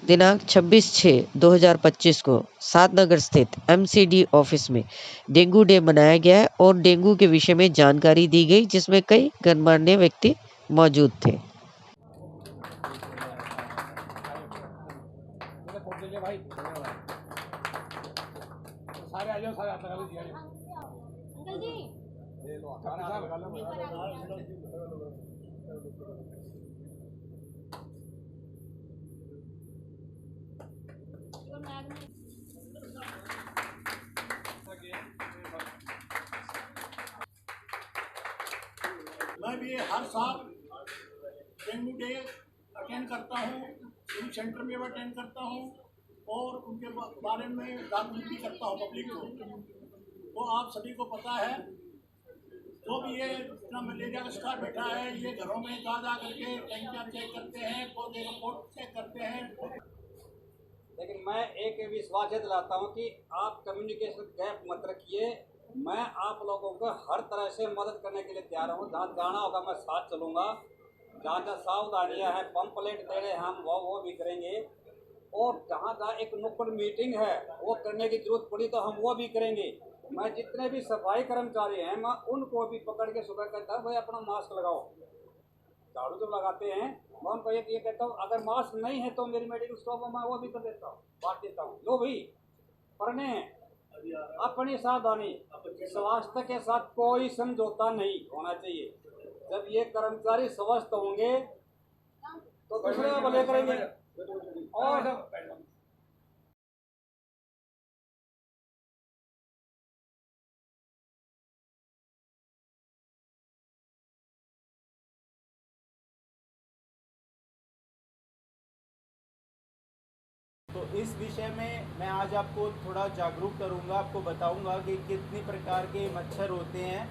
दिनांक 26/6/2025 को सादनगर स्थित एमसीडी ऑफिस में डेंगू डे मनाया गया है और डेंगू के विषय में जानकारी दी गई, जिसमें कई गणमान्य व्यक्ति मौजूद थे। मैं भी हर साल डेंगू डे अटेंड करता हूँ, सिविल सेंटर में भी अटेंड करता हूँ और उनके बारे में जागरूक भी करता हूँ पब्लिक को। तो आप सभी को पता है, जो भी ये जितना मलेरिया का शिकार बैठा है, ये घरों में जा करके टेंशन चेक करते हैं, पौधे रिपोर्ट चेक करते हैं। लेकिन मैं एक विश्वास दिलाता हूँ कि आप कम्युनिकेशन गैप मत रखिए। मैं आप लोगों को हर तरह से मदद करने के लिए तैयार हूँ। जहाँ जाना होगा मैं साथ चलूँगा। जहाँ जहाँ सावधानियाँ हैं, पंपलेट दे रहे हैं हम, वो भी करेंगे। और जहाँ जहाँ एक नुक्कड़ मीटिंग है वो करने की जरूरत पड़ी तो हम वो भी करेंगे। मैं जितने भी सफाई कर्मचारी हैं, मैं उनको भी पकड़ के सुबह कहता हूँ भाई अपना मास्क लगाओ। झाड़ू जो लगाते हैं मैं उनको ये कहता हूँ, अगर मास्क नहीं है तो मेरी मेडिकल स्टॉप में मैं वो भी कर देता हूँ, बांट देता हूँ। लो भाई पढ़ने हैं, अपनी सावधानी, स्वास्थ्य के साथ कोई समझौता नहीं होना चाहिए। जब ये कर्मचारी स्वस्थ होंगे तो दूसरे का भले करेंगे। और तो इस विषय में मैं आज आपको थोड़ा जागरूक करूंगा, आपको बताऊंगा कि कितनी प्रकार के मच्छर होते हैं।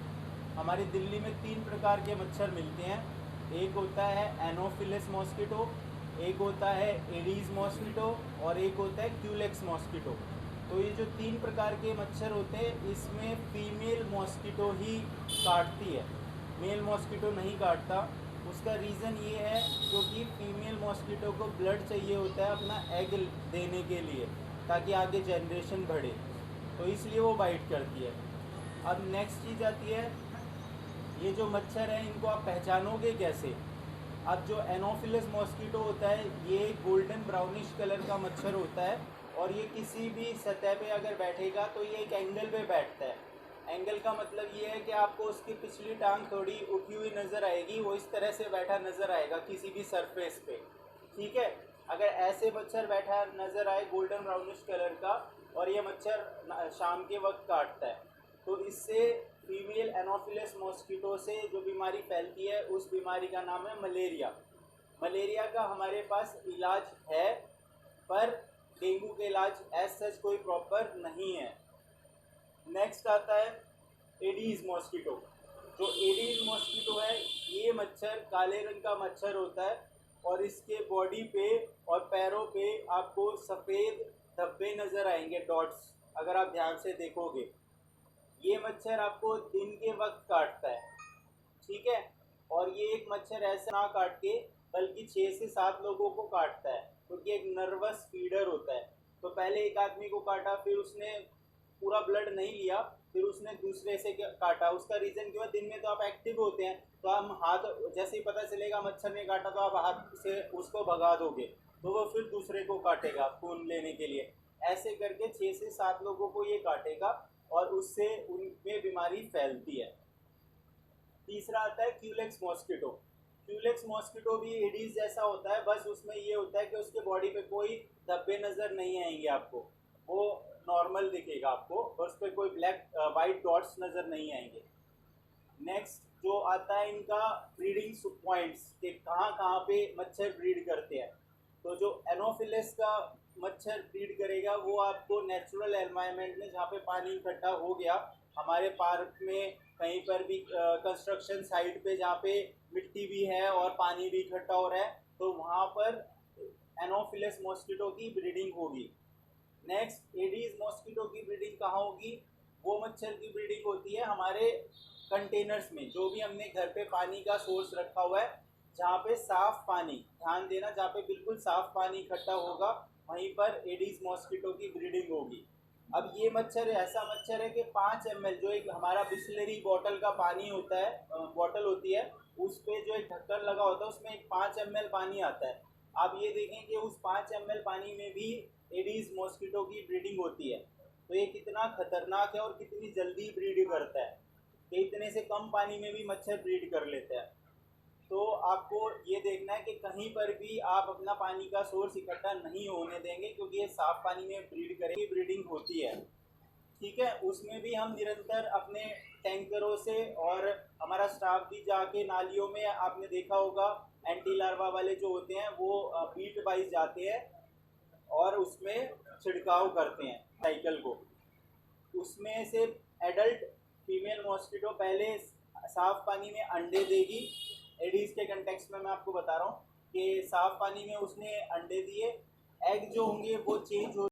हमारी दिल्ली में 3 प्रकार के मच्छर मिलते हैं। एक होता है एनोफिलिस मॉस्किटो, एक होता है एडीज मॉस्किटो और एक होता है क्यूलेक्स मॉस्किटो। तो ये जो 3 प्रकार के मच्छर होते हैं, इसमें फीमेल मॉस्किटो ही काटती है, मेल मॉस्किटो नहीं काटता। उसका रीज़न ये है क्योंकि फीमेल मॉस्किटो को ब्लड चाहिए होता है अपना एग देने के लिए, ताकि आगे जनरेशन बढ़े, तो इसलिए वो बाइट करती है। अब नेक्स्ट चीज़ आती है, ये जो मच्छर हैं इनको आप पहचानोगे कैसे। अब जो एनोफिलस मॉस्किटो होता है ये गोल्डन ब्राउनिश कलर का मच्छर होता है और ये किसी भी सतह पे अगर बैठेगा तो ये एक एंगल पे बैठता है। एंगल का मतलब ये है कि आपको उसकी पिछली टांग थोड़ी उठी हुई नज़र आएगी, वो इस तरह से बैठा नज़र आएगा किसी भी सरफेस पे, ठीक है। अगर ऐसे मच्छर बैठा नज़र आए गोल्डन ब्राउनिश कलर का और ये मच्छर शाम के वक्त काटता है, तो इससे फीमेल एनोफिलस मॉस्किटो से जो बीमारी फैलती है उस बीमारी का नाम है मलेरिया। मलेरिया का हमारे पास इलाज है, पर डेंगू के इलाज एज सच कोई प्रॉपर नहीं है। नेक्स्ट आता है एडीज मॉस्किटो। जो एडीज मॉस्किटो है ये मच्छर काले रंग का मच्छर होता है और इसके बॉडी पे और पैरों पे आपको सफ़ेद धब्बे नज़र आएंगे, डॉट्स, अगर आप ध्यान से देखोगे। ये मच्छर आपको दिन के वक्त काटता है, ठीक है। और ये एक मच्छर ऐसे ना काट के बल्कि 6 से 7 लोगों को काटता है, क्योंकि एक नर्वस फीडर होता है। तो पहले एक आदमी को काटा, फिर उसने पूरा ब्लड नहीं लिया, फिर उसने दूसरे से काटा। उसका रीज़न क्यों है, दिन में तो आप एक्टिव होते हैं, तो हम हाथ जैसे ही पता चलेगा मच्छर ने काटा तो आप हाथ से उसको भगा दोगे, तो वो फिर दूसरे को काटेगा खून लेने के लिए। ऐसे करके 6 से 7 लोगों को ये काटेगा और उससे उनमें बीमारी फैलती है। तीसरा आता है क्यूलेक्स मॉस्किटो। क्यूलेक्स मॉस्किटो भी एडीज जैसा होता है, बस उसमें ये होता है कि उसके बॉडी पे कोई धब्बे नज़र नहीं आएंगे आपको, वो नॉर्मल दिखेगा आपको, और उस पर कोई ब्लैक वाइट डॉट्स नज़र नहीं आएंगे। नेक्स्ट जो आता है इनका ब्रीडिंग पॉइंट्स, कि कहाँ कहाँ पे मच्छर ब्रीड करते हैं। तो जो एनोफिलिस का मच्छर ब्रीड करेगा वो आपको नेचुरल एनवायरनमेंट में, जहाँ पे पानी इकट्ठा हो गया, हमारे पार्क में कहीं पर भी कंस्ट्रक्शन साइट पे जहाँ पे मिट्टी भी है और पानी भी इकट्ठा हो रहा है, तो वहाँ पर एनोफिलिस मॉस्किटो की ब्रीडिंग होगी। नेक्स्ट एडीज मॉस्किटो की ब्रीडिंग कहाँ होगी, वो मच्छर की ब्रीडिंग होती है हमारे कंटेनर्स में, जो भी हमने घर पे पानी का सोर्स रखा हुआ है, जहाँ पे साफ पानी, ध्यान देना, जहाँ पे बिल्कुल साफ पानी इकट्ठा होगा वहीं पर एडीज मॉस्किटो की ब्रीडिंग होगी। अब ये मच्छर ऐसा मच्छर है कि 5 ml जो एक हमारा बिस्लरी बॉटल का पानी होता है, बॉटल होती है, उस पे जो एक ढक्कन लगा होता है उसमें एक 5 ml पानी आता है। आप ये देखें कि उस 5 ml पानी में भी एडीज मॉस्किटो की ब्रीडिंग होती है। तो ये कितना खतरनाक है और कितनी जल्दी ब्रीड करता है कि इतने से कम पानी में भी मच्छर ब्रीड कर लेता है। तो आपको ये देखना है कि कहीं पर भी आप अपना पानी का सोर्स इकट्ठा नहीं होने देंगे, क्योंकि ये साफ पानी में ब्रीड करेगी, ब्रीडिंग होती है। ठीक है, उसमें भी हम निरंतर अपने टैंकरों से और हमारा स्टाफ भी जाके नालियों में, आपने देखा होगा एंटी लार्वा वाले जो होते हैं वो बीट वाइज जाते हैं और उसमें छिड़काव करते हैं साइकिल को। उसमें से एडल्ट फीमेल मॉस्किटो पहले साफ पानी में अंडे देगी। एडीज के कंटेक्स्ट में मैं आपको बता रहा हूँ कि साफ पानी में उसने अंडे दिए, एग जो होंगे वो चेंज हो